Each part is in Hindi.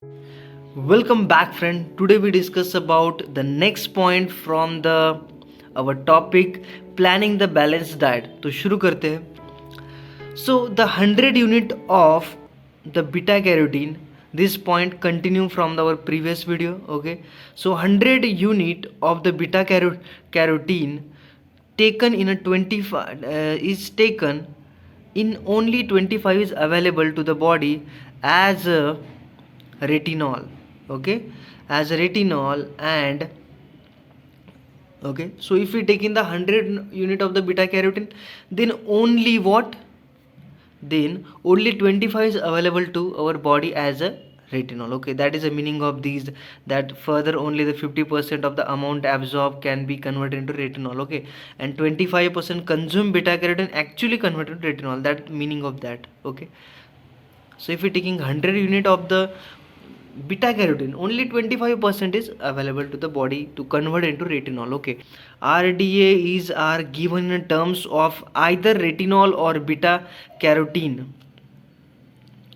Welcome back, friend. Today we discuss about the next point from the our topic planning the balanced diet. तो शुरू करते हैं. So the 100 unit of the beta carotene. This point continue from our previous video. Okay. So 100 unit of the beta carotene taken in a 25 is taken in only 25 is available to the body as a retinol. Okay, as a retinol. And okay, so if we take in the 100 unit of the beta carotene, then only what, then only 25 is available to our body as a retinol. Okay, that is the meaning of these, that further only the 50% of the amount absorbed can be converted into retinol. Okay, and 25% consumed beta carotene actually converted to retinol. That meaning of that. Okay, so if we taking 100 unit of the beta carotene, only 25% is available to the body to convert into retinol. Okay, RDA is are given in terms of either retinol or beta carotene.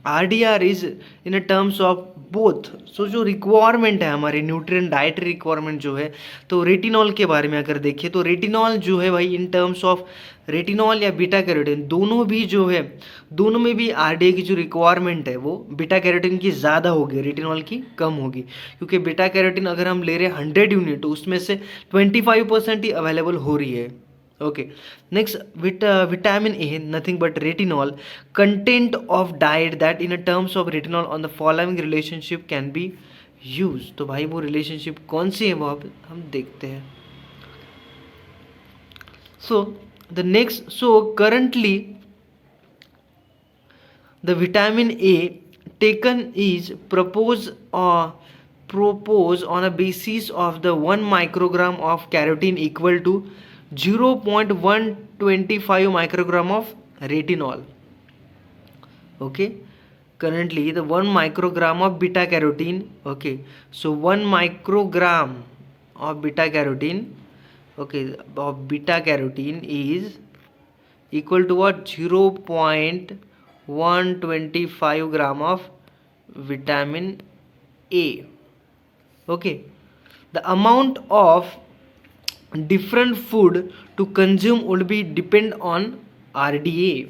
RDR is in terms of both. So जो रिक्वायरमेंट है हमारे न्यूट्रिएंट डाइटरी रिक्वायरमेंट जो है, तो रेटिनॉल के बारे में अगर देखें तो रेटिनॉल जो है भाई इन टर्म्स ऑफ रेटिनॉल या बीटा कैरोटीन दोनों भी जो है, दोनों में भी आरडीए की जो रिक्वायरमेंट है वो बीटा कैरोटीन की ज़्यादा होगी, रेटिनॉल की कम होगी. क्योंकि बीटा कैरोटीन अगर हम ले रहे हैं 100 यूनिट तो उसमें से 25% ही अवेलेबल हो रही है. Okay, next vitamin A, nothing but retinol content of diet that in a terms of retinol on the following relationship can be used. तो भाई वो relationship कौन सी है वो अब हम देखते हैं. So the next, so currently the vitamin A taken is proposed on a basis of the 1 microgram of carotene equal to 0.125 microgram of retinol. Okay, currently the 1 microgram of beta carotene. Okay, so 1 microgram of beta carotene, okay, of beta carotene is equal to what, 0.125 gram of vitamin A. Okay, the amount of different food to consume would be depend on RDA.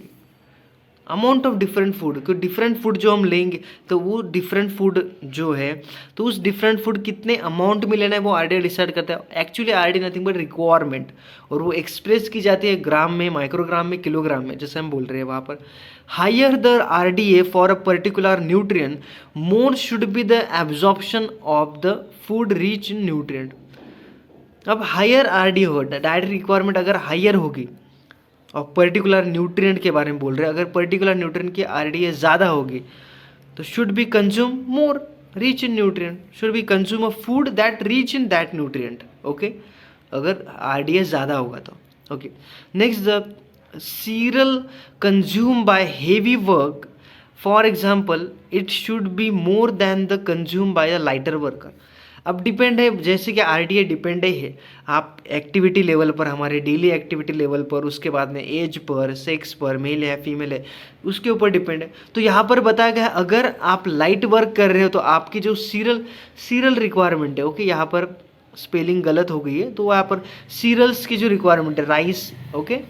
Amount of different food, क्योंकि डिफरेंट फूड जो हम लेंगे तो वो डिफरेंट फूड जो है तो उस डिफरेंट फूड कितने अमाउंट में लेना है वो आरडीए डिसाइड करता है. Actually RDA nothing but requirement, और वो एक्सप्रेस की जाती है ग्राम में, माइक्रोग्राम में, किलोग्राम में, जैसे हम बोल रहे हैं वहाँ पर. Higher the RDA for a particular nutrient, more should be the absorption of the food rich in nutrient. अब हायर आरडीए हो, डाइटरी रिक्वायरमेंट अगर हायर होगी और पर्टिकुलर न्यूट्रिएंट के बारे में बोल रहे हैं, अगर पर्टिकुलर न्यूट्रिएंट की आरडीए ज़्यादा होगी तो should be consume more rich in nutrient, should be consume a food that rich in that nutrient. Okay, अगर आरडीए ज़्यादा होगा तो. Okay, next the serial consume by heavy work, for example it should be more than the consume by a lighter worker. अब डिपेंड है, जैसे कि आरडीए डिपेंड है आप एक्टिविटी लेवल पर, हमारे डेली एक्टिविटी लेवल पर, उसके बाद में एज पर, सेक्स पर, मेल है फीमेल है, उसके ऊपर डिपेंड है. तो यहाँ पर बताया गया है अगर आप लाइट वर्क कर रहे हो तो आपकी जो सीरियल रिक्वायरमेंट है, ओके, यहाँ पर स्पेलिंग गलत हो गई है, तो यहाँ पर सीरियल्स की जो रिक्वायरमेंट है, राइस, ओके,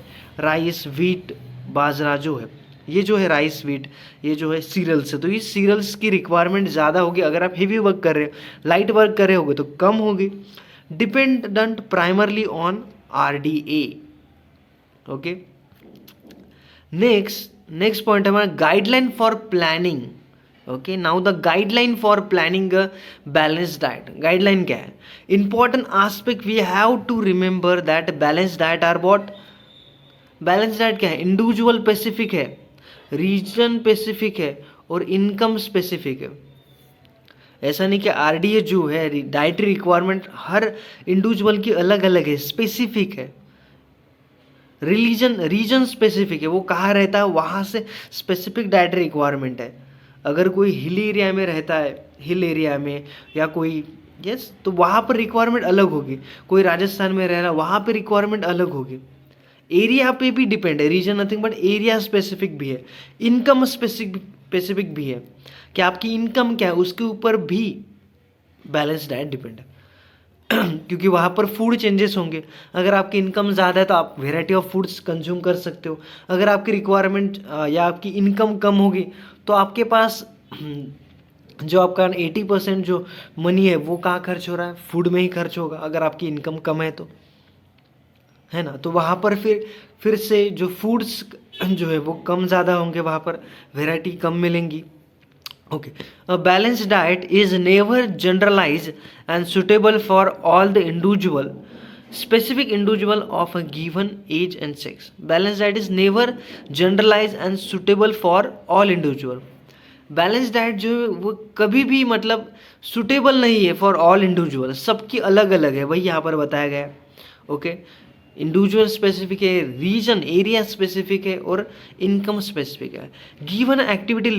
राइस, व्हीट, बाजरा जो है, ये जो है राइस, व्हीट, ये जो है सीरियल्स है, तो ये सीरियल्स की रिक्वायरमेंट ज़्यादा होगी. अगर आप हेवी वर्क कर रहे हो, लाइट वर्क कर रहे होगे तो कम होगी. Dependent primarily on RDA. Okay, next point है हमारा guideline for planning. Okay, now the guideline for planning a balance diet. Guideline क्या है? Important aspect we have to remember that balance diet are what. Balance diet क्या है? इंडिविजुअल स्पेसिफिक है, रीजन स्पेसिफिक है और इनकम स्पेसिफिक है. ऐसा नहीं कि आरडीए जो है डाइटरी रिक्वायरमेंट हर इंडिविजुअल की अलग अलग है, स्पेसिफिक है. रीजन स्पेसिफिक है, वो कहाँ रहता है वहाँ से स्पेसिफिक डाइटरी रिक्वायरमेंट है. अगर कोई हिल एरिया में रहता है, हिल एरिया में, या कोई यस, तो वहाँ पर रिक्वायरमेंट अलग होगी. कोई राजस्थान में रह रहा है, वहाँ पर रिक्वायरमेंट अलग होगी. एरिया पे भी डिपेंड है, region nothing but area specific भी है, इनकम स्पेसिफिक स्पेसिफिक भी है कि आपकी इनकम क्या है, उसके ऊपर भी बैलेंस डाइट डिपेंड है। क्योंकि वहाँ पर फूड चेंजेस होंगे। अगर आपकी इनकम ज़्यादा है तो आप वेराइटी ऑफ फूड्स कंज्यूम कर सकते हो। अगर आपकी रिक्वायरमेंट या आपकी इनकम कम होगी तो आपके पास जो आपका 80% जो मनी है वो कहाँ खर्च हो रहा है, फूड में ही खर्च होगा अगर आपकी इनकम कम है तो, है ना। तो वहाँ पर फिर से जो फूड्स जो है वो कम ज़्यादा होंगे, वहाँ पर वेराइटी कम मिलेंगी। Okay, a balanced diet is never generalized and suitable for all the specific individual of a given age and sex. Balanced diet is never generalized and suitable for all individual. Balance diet जो है वो कभी भी मतलब सुटेबल नहीं है फॉर ऑल इंडिविजुअल, सबकी अलग अलग है, वही यहाँ पर बताया गया है। ओके, इंडिविजुअल स्पेसिफिक है, रीजन एरिया स्पेसिफिक है और इनकम स्पेसिफिक है। गिवन एक्टिविटी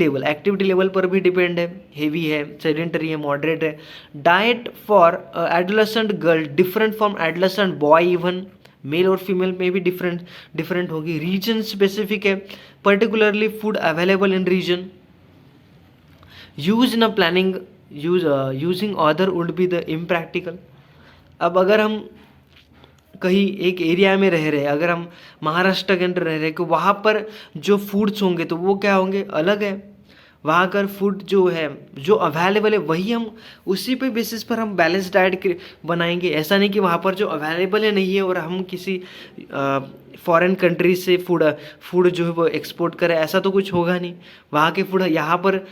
लेवल पर भी डिपेंड है, हेवी है, सेडेंटरी है, मॉडरेट है। Diet for adolescent girl different from adolescent boy, even male और फीमेल में भी डिफरेंट होगी। रीजन स्पेसिफिक है, particularly food available in region. Use in a planning using other would be the impractical. अब अगर हम कहीं एक एरिया में रह रहे हैं, अगर हम महाराष्ट्र के अंदर रह रहे हैं, कि वहाँ पर जो फूड्स होंगे तो वो क्या होंगे, अलग है। वहाँ का फूड जो है जो अवेलेबल है वही हम उसी पे बेसिस पर हम बैलेंस डाइट बनाएंगे। ऐसा नहीं कि वहाँ पर जो अवेलेबल है नहीं है और हम किसी फॉरेन कंट्री से फूड जो है वो एक्सपोर्ट करें, ऐसा तो कुछ होगा नहीं। वहाँ के फूड यहाँ पर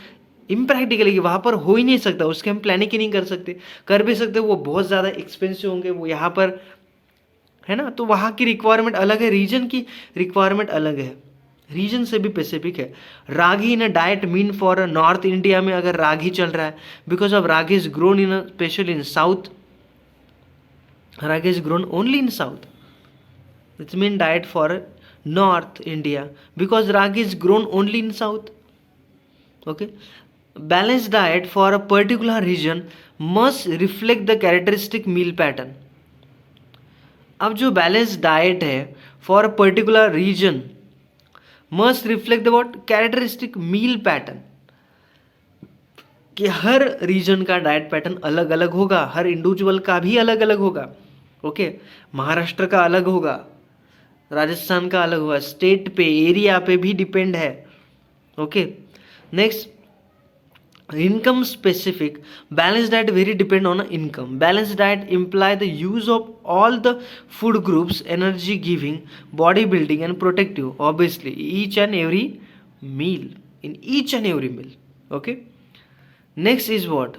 इम्प्रैक्टिकल है, वहाँ पर हो ही नहीं सकता, उसके हम प्लानिंग ही नहीं कर सकते। कर भी सकते वो बहुत ज़्यादा एक्सपेंसिव होंगे वो यहाँ पर, है ना। तो वहाँ की रिक्वायरमेंट अलग है, रीजन की रिक्वायरमेंट अलग है, रीजन से भी स्पेसिफिक है। Ragi in a diet mean for North India में अगर रागी चल रहा है, because of ragi is grown in special in south, ragi is grown only in south, it's mean diet for North India because ragi is grown only in south. Okay, balanced diet for a particular region must reflect the characteristic meal pattern. अब जो बैलेंस डाइट है for a particular region must reflect the what, characteristic meal pattern, कि हर रीजन का डाइट पैटर्न अलग अलग होगा, हर इंडिविजुअल का भी अलग अलग होगा। ओके, महाराष्ट्र का अलग होगा, राजस्थान का अलग होगा, स्टेट पे एरिया पे भी डिपेंड है। Okay, next income specific balanced diet very depend on income. Balanced diet imply the use of all the food groups, energy giving, bodybuilding and protective, obviously each and every meal, in each and every meal. Okay, next is what,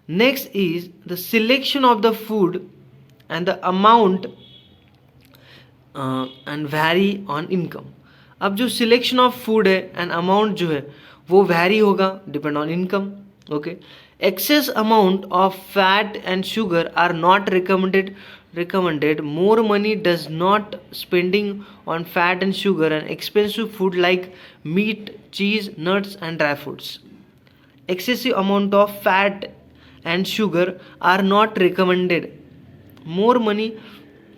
next is the selection of the food and the amount and vary on income. अब जो सिलेक्शन ऑफ फूड है एंड अमाउंट जो है वो वैरी होगा depend on income. Okay, excess amount of fat and sugar are not recommended. More money does not spending on fat and sugar and expensive food like meat, cheese, nuts and dry fruits. Excessive amount of fat and sugar are not recommended. More money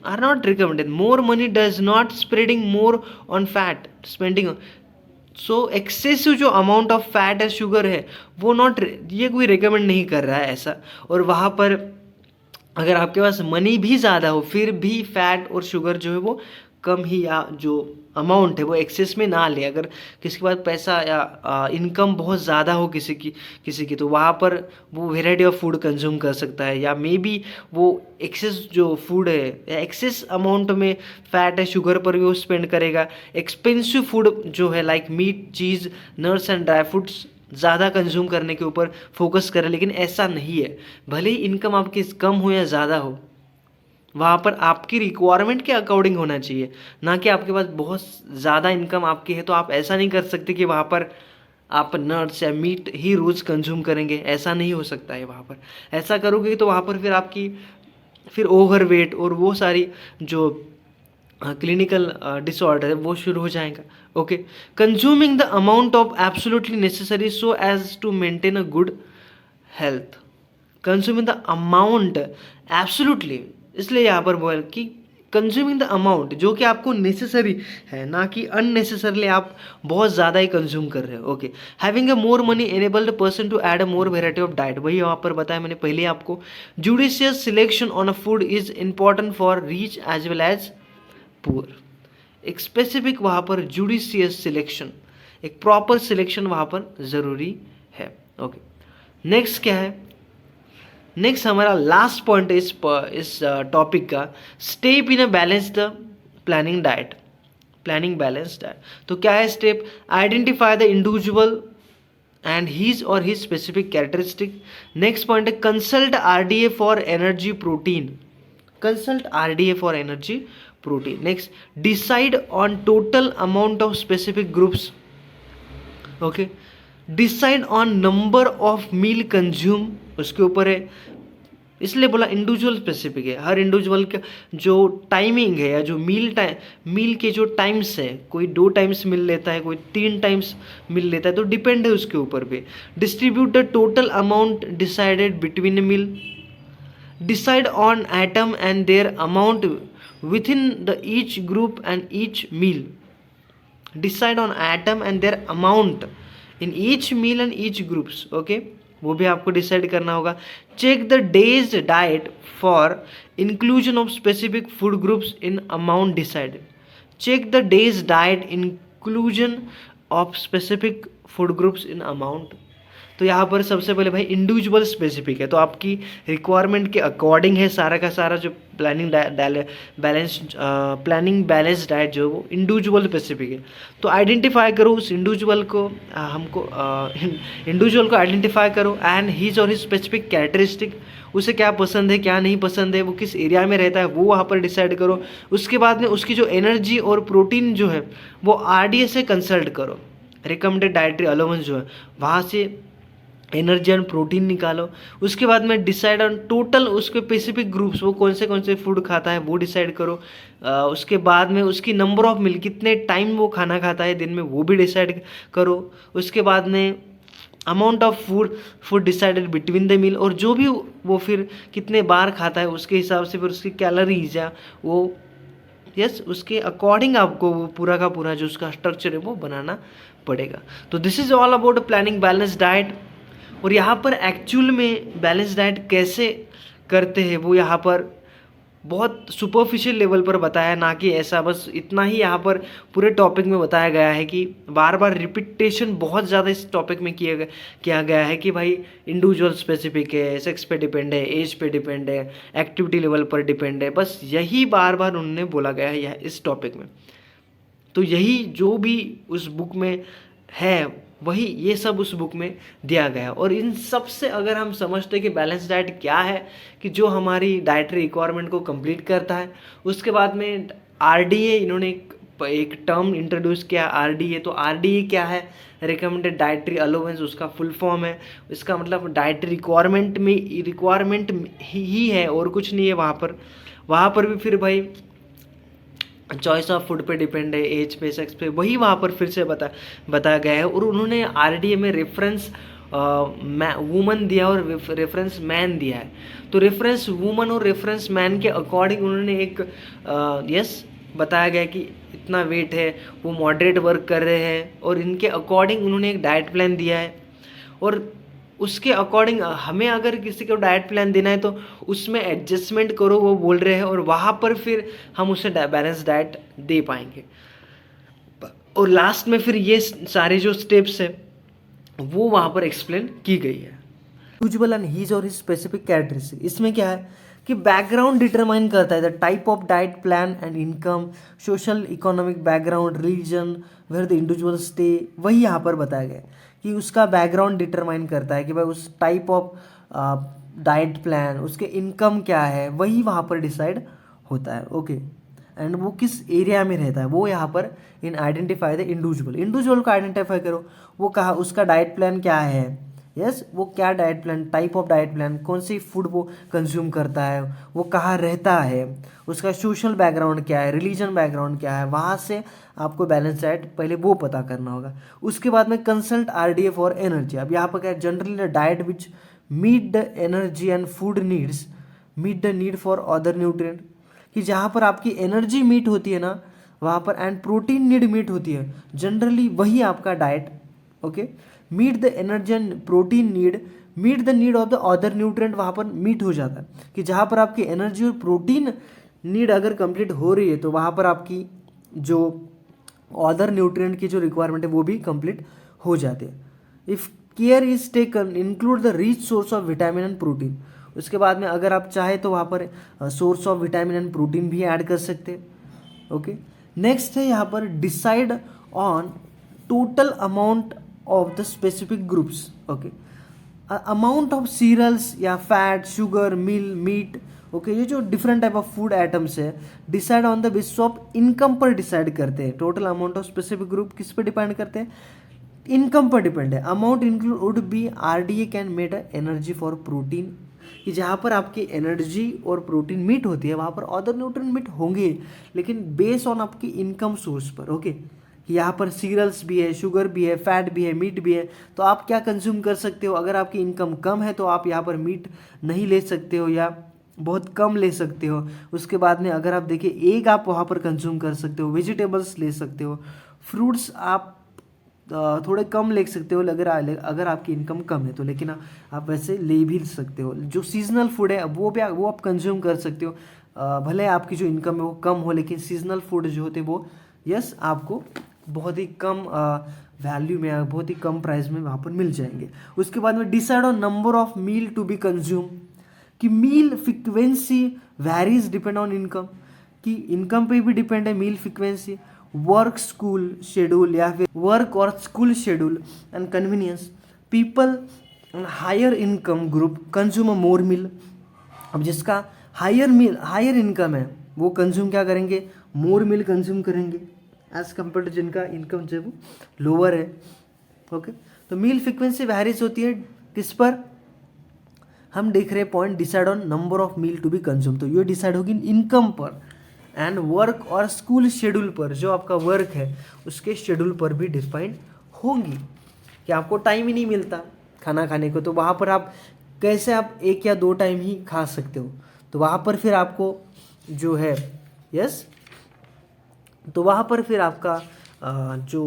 are not recommended. More money does not spreading more on fat spending. So excessive जो अमाउंट ऑफ फैट है, शुगर है, वो ये कोई रिकमेंड नहीं कर रहा है ऐसा। और वहाँ पर अगर आपके पास मनी भी ज़्यादा हो फिर भी फैट और शुगर जो है वो कम ही, या जो अमाउंट है वो एक्सेस में ना ले। अगर किसी के पास पैसा या इनकम बहुत ज़्यादा हो किसी की तो वहाँ पर वो वेराइटी ऑफ फूड कंज्यूम कर सकता है, या मे बी वो एक्सेस जो फूड है या एक्सेस अमाउंट में फैट है, शुगर पर भी वो स्पेंड करेगा। एक्सपेंसिव फूड जो है like meat, cheese, nuts and dry fruits ज़्यादा कंज्यूम करने के ऊपर फोकस करें। लेकिन ऐसा नहीं है, भले ही इनकम आपकी कम हो या ज़्यादा हो, वहाँ पर आपकी रिक्वायरमेंट के अकॉर्डिंग होना चाहिए, ना कि आपके पास बहुत ज़्यादा इनकम आपकी है तो आप ऐसा नहीं कर सकते कि वहाँ पर आप नट्स या मीट ही रोज़ कंज्यूम करेंगे, ऐसा नहीं हो सकता है। वहाँ पर ऐसा करोगे तो वहाँ पर फिर आपकी ओवरवेट और वो सारी जो क्लिनिकल डिसऑर्डर है वो शुरू हो जाएगा। Okay, consuming the amount of absolutely necessary so as to maintain a good health. Consuming the amount absolutely, इसलिए यहाँ पर बोल कि कंज्यूमिंग द अमाउंट जो कि आपको नेसेसरी है, ना कि अननेसेसरली आप बहुत ज़्यादा ही कंज्यूम कर रहे हो। Okay, having a more money enable the person to add a more variety of diet. वही वहाँ पर बताया मैंने पहले आपको, judicious selection on a food is important for rich as well as poor. एक स्पेसिफिक वहाँ पर जुडिशियस सिलेक्शन, एक प्रॉपर सिलेक्शन वहाँ पर ज़रूरी है। ओके, नेक्स्ट क्या है, नेक्स्ट हमारा लास्ट पॉइंट इस टॉपिक का, step in a balanced planning diet. Planning balanced diet, तो क्या है step, identify the individual and his और his specific characteristic. Next point है consult RDA for energy protein, consult RDA for energy protein. Next, decide on total amount of specific groups. Okay, decide on number of meal consume, उसके ऊपर है, इसलिए बोला इंडिविजुअल स्पेसिफिक है। हर इंडिविजुअल का जो टाइमिंग है या जो मील के जो टाइम्स है, कोई 2 टाइम्स मिल लेता है, कोई 3 टाइम्स मिल लेता है, तो डिपेंड है उसके ऊपर भी। Distribute the total amount decided between a meal. Decide on item and their amount within the each group and each meal. Decide on item and their amount in each meal and each groups. Okay, वो भी आपको डिसाइड करना होगा। Check the day's diet for inclusion of specific food groups in amount decided. Check the day's diet inclusion of specific food groups in amount. तो यहाँ पर सबसे पहले भाई इंडिविजुअल स्पेसिफिक है, तो आपकी रिक्वायरमेंट के अकॉर्डिंग है सारा का सारा जो प्लानिंग बैलेंस डाइट जो वो इंडिविजुअल स्पेसिफिक है। तो आइडेंटिफाई करो उस इंडिविजुअल को, हमको इंडिविजुअल को आइडेंटिफाई करो एंड हीज और हिज स्पेसिफिक कैरेक्टरिस्टिक, उसे क्या पसंद है क्या नहीं पसंद है, वो किस एरिया में रहता है वो वहाँ पर डिसाइड करो। उसके बाद में उसकी जो एनर्जी और प्रोटीन जो है वो आरडीए से कंसल्ट करो, रिकमेंडेड डाइटरी अलाउंस जो है वहाँ से एनर्जी एंड प्रोटीन निकालो। उसके बाद में डिसाइड ऑन टोटल उसके स्पेसिफिक ग्रुप्स, वो कौन से फूड खाता है वो डिसाइड करो। उसके बाद में उसकी नंबर ऑफ मील, कितने टाइम वो खाना खाता है दिन में, वो भी डिसाइड करो। उसके बाद में amount of food decided between the meal, और जो भी वो फिर कितने बार खाता है उसके हिसाब से फिर उसकी कैलोरीज या वो उसके अकॉर्डिंग आपको वो पूरा का पूरा जो उसका स्ट्रक्चर है वो बनाना पड़ेगा। तो this is all about planning balance diet. और यहाँ पर एक्चुअल में बैलेंस डाइट कैसे करते हैं वो यहाँ पर बहुत सुपरफिशियल लेवल पर बताया, ना कि ऐसा बस इतना ही यहाँ पर पूरे टॉपिक में बताया गया है कि बार बार रिपीटेशन बहुत ज़्यादा इस टॉपिक में किया गया है कि भाई इंडिविजुअल स्पेसिफिक है, सेक्स पे डिपेंड है, एज पे डिपेंड है, एक्टिविटी लेवल पर डिपेंड है, बस यही बार बार उन्होंने बोला गया है इस टॉपिक में। तो यही जो भी उस बुक में है वही ये सब उस बुक में दिया गया है। और इन सब से अगर हम समझते हैं कि बैलेंस डाइट क्या है, कि जो हमारी डाइटरी रिक्वायरमेंट को कंप्लीट करता है। उसके बाद में आरडीए, इन्होंने एक टर्म इंट्रोड्यूस किया आरडीए। तो आरडीए क्या है, रिकमेंडेड डाइटरी अलाउंस उसका फुल फॉर्म है। इसका मतलब डाइटरी रिक्वायरमेंट ही है और कुछ नहीं है। वहाँ पर भी फिर भाई चॉइस ऑफ फूड पे डिपेंड है, एज पे, सेक्स पे, वही वहाँ पर फिर से बताया गया है। और उन्होंने आरडीए में रेफरेंस वुमन दिया और रेफरेंस मैन दिया है। तो रेफरेंस वुमन और रेफरेंस मैन के अकॉर्डिंग उन्होंने एक बताया गया कि इतना वेट है, वो मॉडरेट वर्क कर रहे हैं, और इनके अकॉर्डिंग उन्होंने एक डाइट प्लान दिया है। और उसके अकॉर्डिंग हमें अगर किसी को डाइट प्लान देना है तो उसमें एडजस्टमेंट करो, वो बोल रहे हैं, और वहाँ पर फिर हम उसे बैलेंस डाइट दे पाएंगे। और लास्ट में फिर ये सारे जो स्टेप्स है वो वहाँ पर एक्सप्लेन की गई है। यूजुअल एंड हीज और हिज स्पेसिफिक कैरेक्टरिस्टिक, इसमें क्या है कि बैकग्राउंड डिटरमाइन करता है the type of diet plan and income, social economic background, religion, where the individual stay, वही यहाँ पर बताया गया है कि उसका बैकग्राउंड डिटरमाइन करता है कि भाई उस टाइप ऑफ डाइट प्लान, उसके इनकम क्या है, वही वहाँ पर डिसाइड होता है। ओके, एंड वो किस एरिया में रहता है वो यहाँ पर इन आइडेंटिफाई द इंडिविजुअल को आइडेंटिफाई करो, वो कहा उसका डाइट प्लान क्या है, वो क्या diet plan, type of diet plan, कौन सी फूड वो कंज्यूम करता है, वो कहाँ रहता है, उसका सोशल बैकग्राउंड क्या है, रिलीजन बैकग्राउंड क्या है, वहाँ से आपको बैलेंस डाइट पहले वो पता करना होगा। उसके बाद में कंसल्ट आरडीए फॉर एनर्जी। अब यहाँ पर क्या है, generally the diet which meet the energy and food needs meet the need for other nutrient, कि जहाँ पर आपकी एनर्जी मीट होती है ना वहाँ पर एंड प्रोटीन नीड मीट होती है, जनरली वही आपका diet. Okay, meet the energy and protein need, meet the need of the other nutrient वहाँ पर मीट हो जाता है कि जहाँ पर आपकी एनर्जी और प्रोटीन नीड अगर कंप्लीट हो रही है तो वहाँ पर आपकी जो अदर न्यूट्रिएंट की जो रिक्वायरमेंट है वो भी कंप्लीट हो जाती है। If care is taken include the rich source of vitamin and protein, उसके बाद में अगर आप चाहे तो वहाँ पर source of vitamin and protein भी ऐड कर सकते हैं। ओके, नेक्स्ट है यहाँ पर decide on total amount of the specific groups. Okay, amount of cereals या fat, sugar, milk, meat, okay, ये जो different type of food items है decide on the basis of income पर डिसाइड करते हैं। Total amount of specific group किस पर डिपेंड करते हैं? इनकम पर डिपेंड है। Amount include would be RDA can made energy for protein, कि जहाँ पर आपकी एनर्जी और प्रोटीन मीट होती है वहाँ पर अदर न्यूट्रिएंट मीट होंगे, लेकिन बेस्ड ऑन आपकी इनकम सोर्स पर। ओके, कि यहाँ पर सीरियल्स भी है, शुगर भी है, फैट भी है, मीट भी है, तो आप क्या कंज्यूम कर सकते हो। अगर आपकी इनकम कम है तो आप यहाँ पर मीट नहीं ले सकते हो या बहुत कम ले सकते हो। उसके बाद में अगर आप देखिए एग आप वहाँ पर कंज्यूम कर सकते हो, वेजिटेबल्स ले सकते हो, फ्रूट्स आप थोड़े कम ले सकते हो अगर आपकी इनकम कम है तो, लेकिन आप वैसे ले भी सकते हो। जो सीजनल फूड है वो आप कंज्यूम कर सकते हो, भले आपकी जो इनकम है वो कम हो, लेकिन सीजनल फूड जो होते हैं वो यस आपको बहुत ही कम वैल्यू में, बहुत ही कम प्राइस में वहाँ पर मिल जाएंगे। उसके बाद में decide on number of meal to be consume, कि meal frequency varies depend on income, कि इनकम पे भी डिपेंड है meal frequency. Work school schedule या फिर वर्क और school schedule and convenience, people higher income group consume a more meal. अब जिसका हायर इनकम है वो कंज्यूम क्या करेंगे? मोर मील कंज्यूम करेंगे एज कम्पेयर टू जिनका इनकम जो है वो लोअर है। ओके, तो मील फ्रिक्वेंसी वैरीज होती है किस पर? हम देख रहे हैं point decide on number of meal to be consume, तो ये डिसाइड होगी इनकम पर एंड वर्क और स्कूल शेड्यूल पर, जो आपका वर्क है उसके शेड्यूल पर भी डिफाइंड होंगी। कि आपको टाइम ही नहीं मिलता खाना खाने को, तो वहाँ पर आप कैसे आप 1 या 2 टाइम ही खा सकते हो, तो वहाँ पर फिर आपको जो है यस तो वहाँ पर फिर आपका जो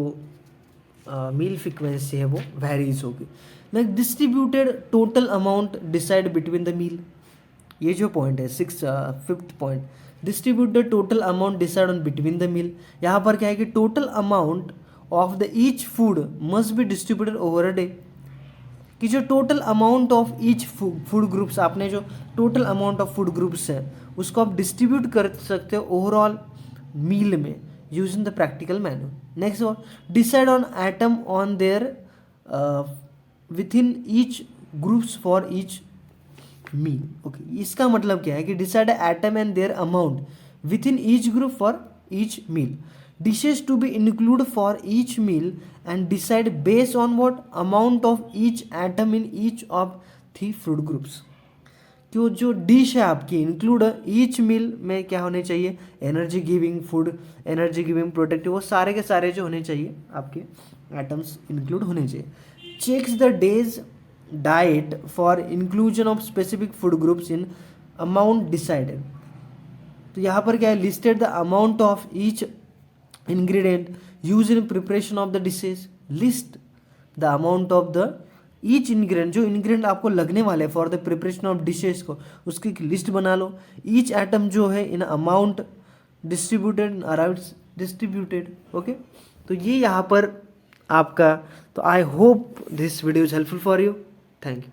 मील फ्रिक्वेंसी है वो वेरीज होगी। Next distributed total amount decide between the meal, ये जो पॉइंट है 5th point, distribute the total amount decide on between the meal. यहाँ पर क्या है कि total amount of the each food must be distributed over a day, कि जो total amount of each food groups, आपने जो total amount of food groups है उसको आप डिस्ट्रीब्यूट कर सकते हो ओवरऑल मील में using the practical manual. Next one, decide on item on their within each groups for each meal. Okay, इसका मतलब क्या है कि decide item and their amount within each group for each meal, dishes to be include for each meal and decide based on what amount of each item in each of 3 food groups. कि जो डिश है आपकी इंक्लूड ईच मील में क्या होने चाहिए? Energy giving food, energy giving protective, वो सारे के सारे जो होने चाहिए आपके एटम्स इंक्लूड होने चाहिए। Checks the day's diet for inclusion of specific food groups in amount decided, तो यहाँ पर क्या है? Listed the amount of each ingredient use in preparation of the dishes, list the amount of the each ingredient, जो इंग्रेडिएंट आपको लगने वाले for the preparation of dishes को उसकी लिस्ट बना लो। ईच आइटम जो है in amount distributed around distributed. Okay, तो ये यहाँ पर आपका, तो I hope this video is helpful for you. Thank you.